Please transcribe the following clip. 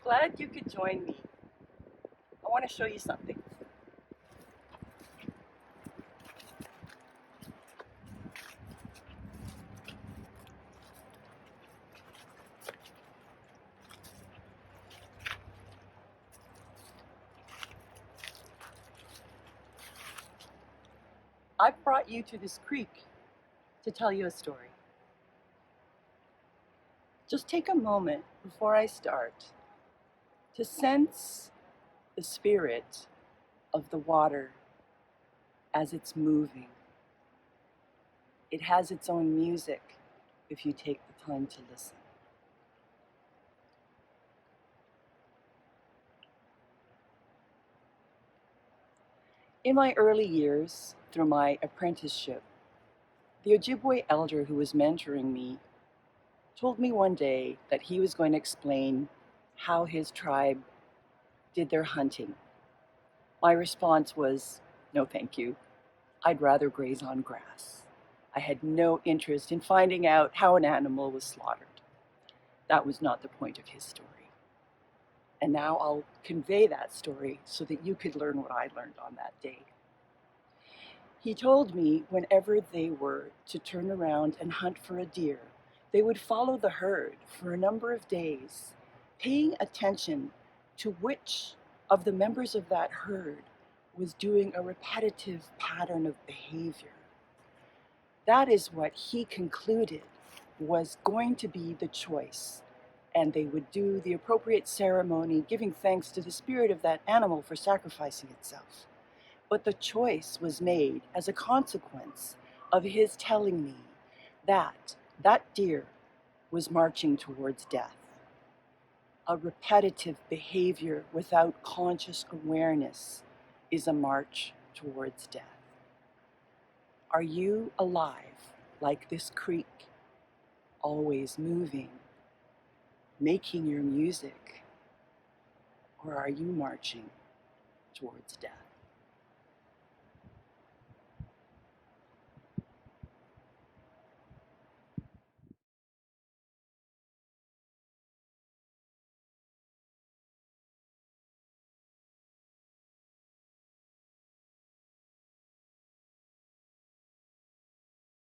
Glad you could join me. I want to show you something. I've brought you to this creek to tell you a story. Just take a moment before I start to sense the spirit of the water as it's moving. It has its own music if you take the time to listen. In my early years, through my apprenticeship, the Ojibwe Elder who was mentoring me told me one day that he was going to explain how his tribe did their hunting. My response was, no thank you. I'd rather graze on grass. I had no interest in finding out how an animal was slaughtered. That was not the point of his story. And now I'll convey that story so that you could learn what I learned on that day. He told me whenever they were to turn around and hunt for a deer, they would follow the herd for a number of days, paying attention to which of the members of that herd was doing a repetitive pattern of behavior. That is what he concluded was going to be the choice, and they would do the appropriate ceremony, giving thanks to the spirit of that animal for sacrificing itself. But the choice was made as a consequence of his telling me that that deer was marching towards death. A repetitive behavior without conscious awareness is a march towards death. Are you alive like this creek, always moving, making your music, or are you marching towards death?